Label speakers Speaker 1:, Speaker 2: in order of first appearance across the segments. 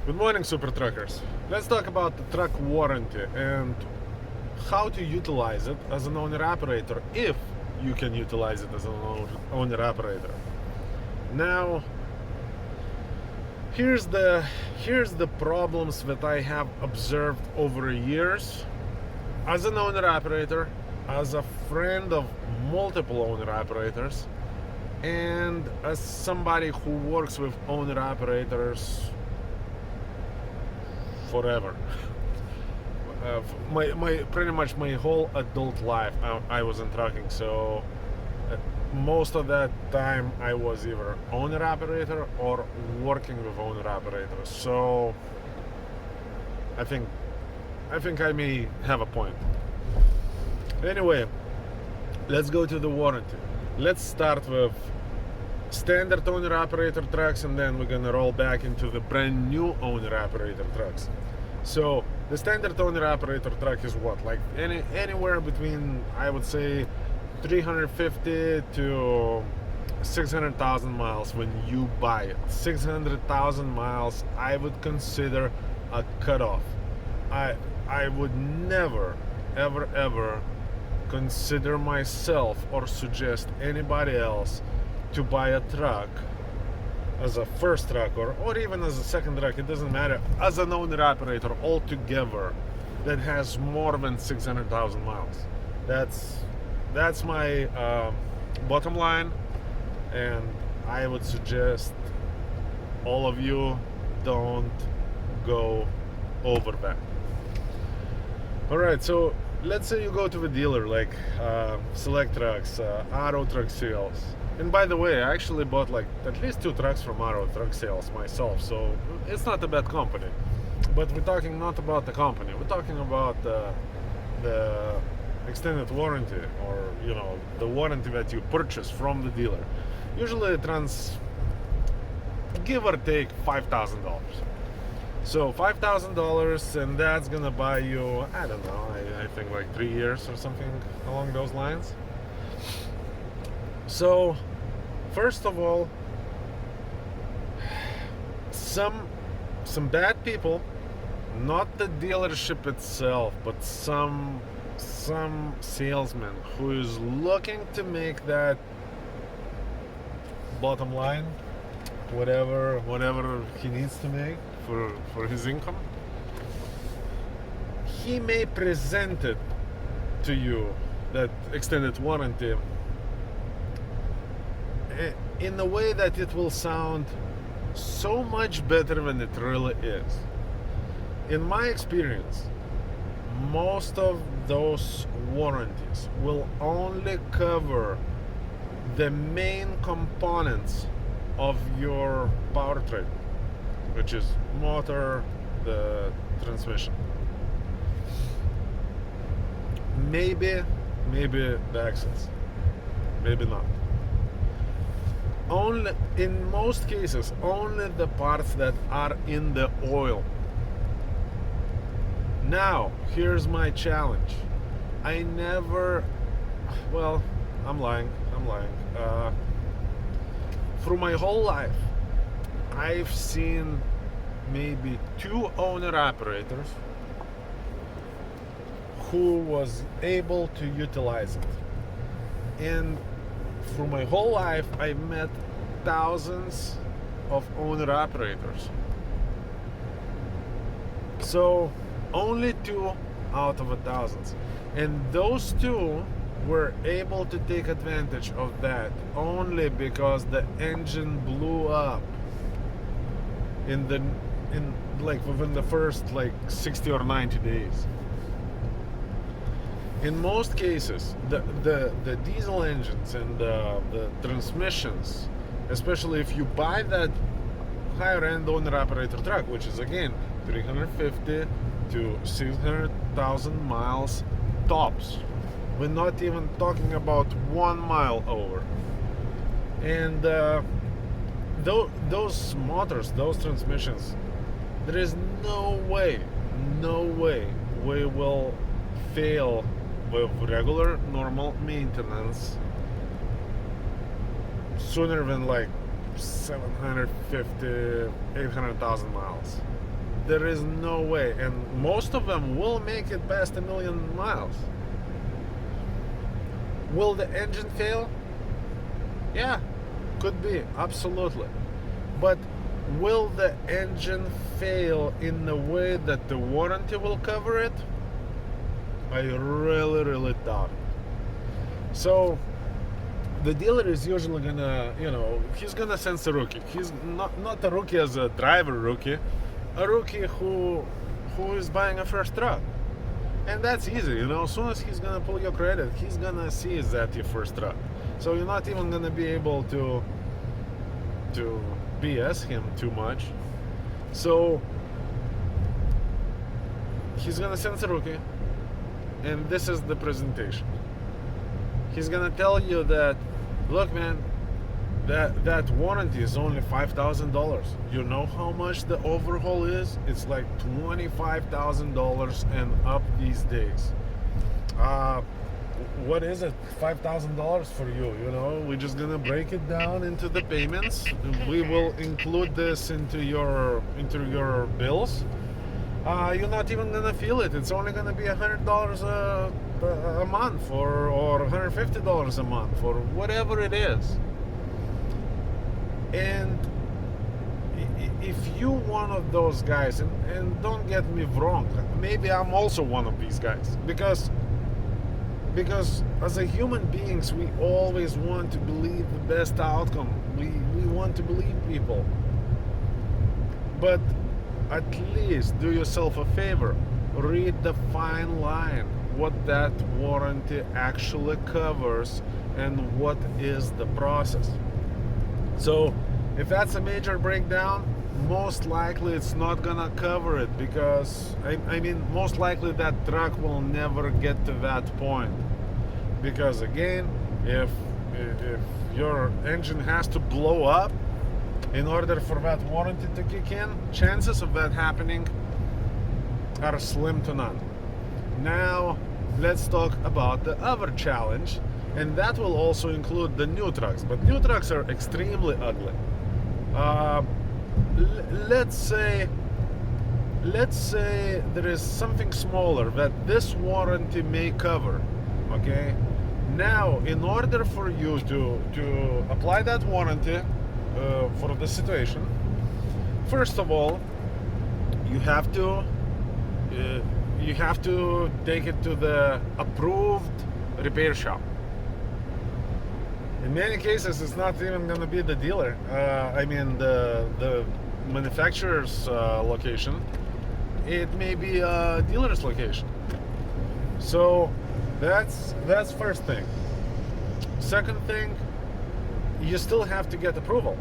Speaker 1: Good morning, super truckers. Let's talk about the truck warranty and how to utilize it as an owner operator if you can utilize it as an owner operator. Now, here's the problems that I have observed over years as an owner operator, as a friend of multiple owner operators, and as somebody who works with owner operators forever. My pretty much my whole adult life I was in trucking, so most of that time I was either owner operator or working with owner operators. So I think I may have a point. Anyway, let's go to the warranty. Let's start with standard owner operator trucks, and then we're gonna roll back into the brand new owner operator trucks. So the standard owner operator truck is what, like anywhere between, I would say, 350 to 600,000 miles when you buy it. 600,000 miles I would consider a cutoff. I would never ever consider myself or suggest anybody else to buy a truck as a first truck or even as a second truck, it doesn't matter, as an owner operator altogether that has more than 600,000 miles. That's my bottom line, and I would suggest all of you don't go over that. All right, so let's say you go to the dealer like Select Trucks, Auto Truck Sales. And by the way, I actually bought like at least 2 trucks from Auto Truck Sales myself, so it's not a bad company. But we're talking not about the company, we're talking about the extended warranty, or the warranty that you purchase from the dealer. Usually it runs, give or take, $5,000. So $5,000, and that's gonna buy you, I don't know, I think like 3 years or something along those lines. So first of all, some bad people, not the dealership itself, but some salesman who is looking to make that bottom line, whatever he needs to make for his income, he may present it to you, that extended warranty, in a way that it will sound so much better than it really is. In my experience, most of those warranties will only cover the main components of your powertrain, which is motor, the transmission, maybe the axles, maybe not. Only, in most cases, only the parts that are in the oil. Now, here's my challenge. I'm lying. Through my whole life, I've seen maybe 2 owner operators who was able to utilize it. And through my whole life, I've met thousands of owner operators. So only 2 out of thousands. And those 2 were able to take advantage of that only because the engine blew up within the first 60 or 90 days. In most cases, the diesel engines and the transmissions, especially if you buy that higher end owner operator truck, which is again 350 to 600,000 miles tops. We're not even talking about 1 mile over. And those motors, those transmissions, there is no way we will fail with regular, normal maintenance sooner than 750, 800,000 miles. There is no way, and most of them will make it past 1,000,000 miles. Will the engine fail? Yeah, could be, absolutely. But will the engine fail in the way that the warranty will cover it? I really, really doubt it. So the dealer is usually gonna, he's gonna sense a rookie. He's not a rookie as a driver rookie, a rookie who is buying a first truck. And that's easy, as soon as he's gonna pull your credit, he's gonna see is that your first truck. So you're not even gonna be able to BS him too much. So he's gonna sense a rookie, and this is the presentation. He's gonna tell you that, look, man, that warranty is only $5,000. You know how much the overhaul is? It's like $25,000 and up these days. What is it? $5,000 for you? We're just gonna break it down into the payments. We will include this into your bills. You're not even gonna feel it. It's only gonna be $100 a month, or $150 a month, or whatever it is. And if you one of those guys, and don't get me wrong, maybe I'm also one of these guys, because as a human beings, we always want to believe the best outcome. We want to believe people. But at least do yourself a favor. Read the fine line, what that warranty actually covers and what is the process. So if that's a major breakdown, most likely it's not gonna cover it, because most likely that truck will never get to that point, because again, if your engine has to blow up in order for that warranty to kick in, chances of that happening are slim to none. Now let's talk about the other challenge, and that will also include the new trucks. But new trucks are extremely ugly. Let's say there is something smaller that this warranty may cover. Okay. Now, in order for you to apply that warranty for the situation, first of all, you have to take it to the approved repair shop. In many cases, it's not even going to be the dealer. The manufacturer's location. It may be a dealer's location. So that's first thing. Second thing, you still have to get approval.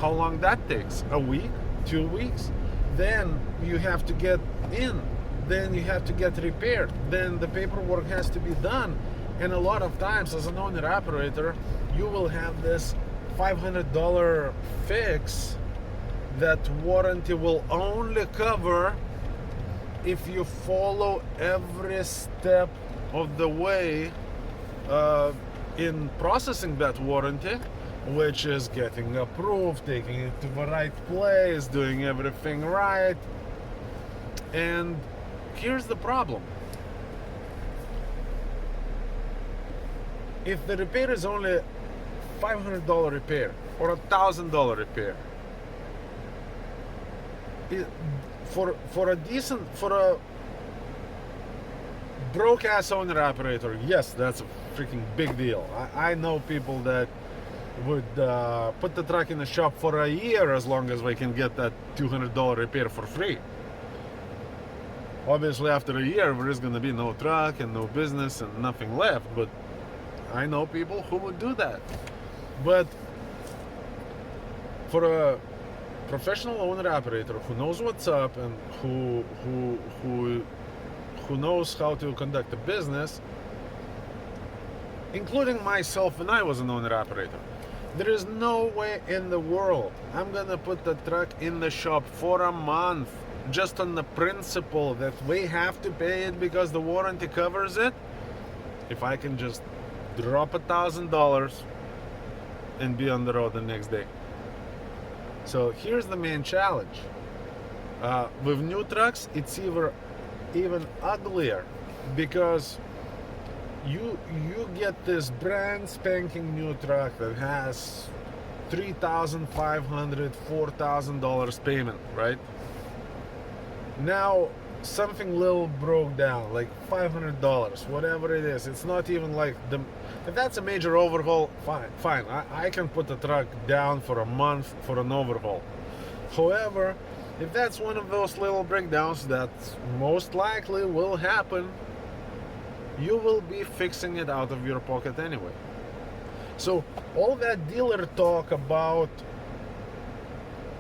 Speaker 1: How long that takes? A week? 2 weeks? Then you have to get in. Then you have to get repaired. Then the paperwork has to be done. And a lot of times, as an owner-operator, you will have this $500 fix that warranty will only cover if you follow every step of the way in processing that warranty, which is getting approved, taking it to the right place, doing everything right. And here's the problem. If the repair is only $500 repair or $1,000 repair, for a broke ass owner operator, yes, that's a freaking big deal. I know people that would put the truck in the shop for a year as long as they can get that $200 repair for free. Obviously, after a year, there is going to be no truck and no business and nothing left, but I know people who would do that. But for a professional owner-operator who knows what's up and who knows how to conduct a business, including myself when I was an owner-operator, there is no way in the world I'm gonna put the truck in the shop for a month just on the principle that we have to pay it because the warranty covers it, if I can just drop $1,000 and be on the road the next day. So here's the main challenge. With new trucks, it's even uglier because you get this brand spanking new truck that has $3,500, $4,000 payment, right? Now something little broke down, like $500, whatever it is. It's not even like if that's a major overhaul, fine. I can put the truck down for a month for an overhaul. However, if that's one of those little breakdowns that most likely will happen, you will be fixing it out of your pocket anyway. So all that dealer talk about,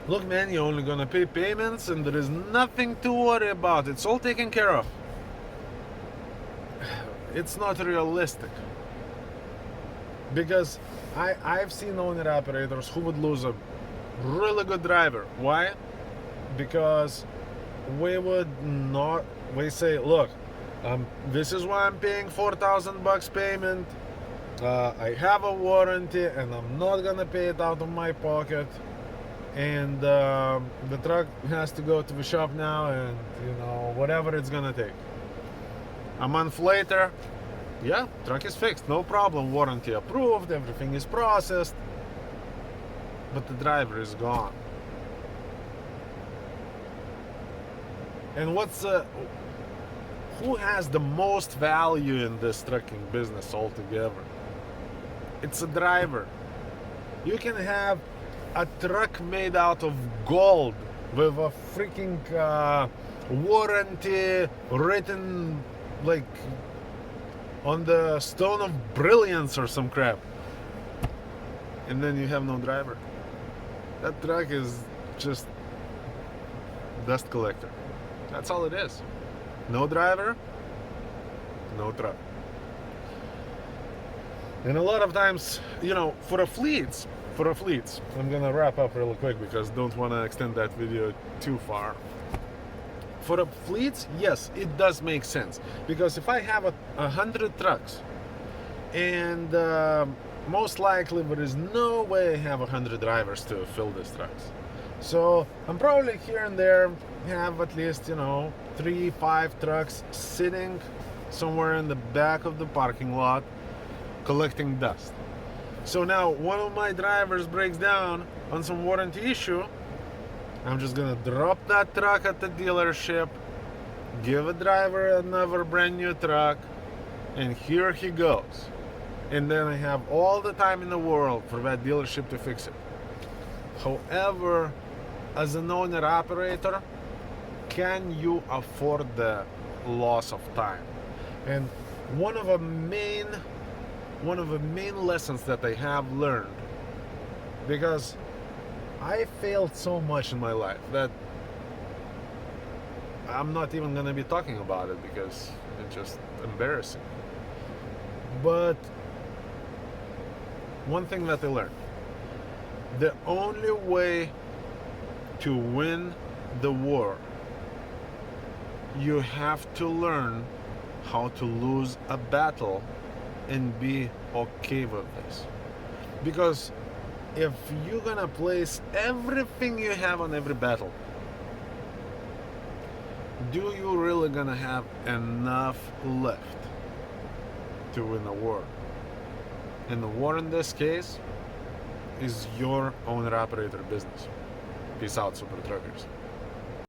Speaker 1: look man, you're only gonna pay payments and there is nothing to worry about, it's all taken care of. It's not realistic. Because I've seen owner operators who would lose a really good driver. Why? Because we say, look, this is why I'm paying $4,000 payment. I have a warranty and I'm not gonna pay it out of my pocket. And the truck has to go to the shop now, and whatever it's gonna take. A month later, yeah, truck is fixed, no problem, warranty approved, everything is processed, but the driver is gone. And who has the most value in this trucking business altogether? It's a driver. You can have a truck made out of gold with a freaking warranty written like on the stone of brilliance or some crap, and then you have no driver. That truck is just dust collector. That's all it is. No driver, no truck. And a lot of times, for a fleets, I'm gonna wrap up real quick because I don't want to extend that video too far. For a fleets, yes, it does make sense, because if I have 100 trucks, and most likely there is no way I have 100 drivers to fill these trucks. So I'm probably here and there have at least 3-5 trucks sitting somewhere in the back of the parking lot collecting dust. So now one of my drivers breaks down on some warranty issue, I'm just gonna drop that truck at the dealership, give a driver another brand new truck, and here he goes. And then I have all the time in the world for that dealership to fix it. However, as an owner operator, can you afford the loss of time? And one of the main lessons that I have learned, because I failed so much in my life that I'm not even gonna be talking about it because it's just embarrassing. But one thing that I learned, the only way to win the war, you have to learn how to lose a battle and be okay with this. Because if you're gonna place everything you have on every battle, do you really gonna have enough left to win a war? And the war in this case is your owner-operator business. Peace out, Super Truckers.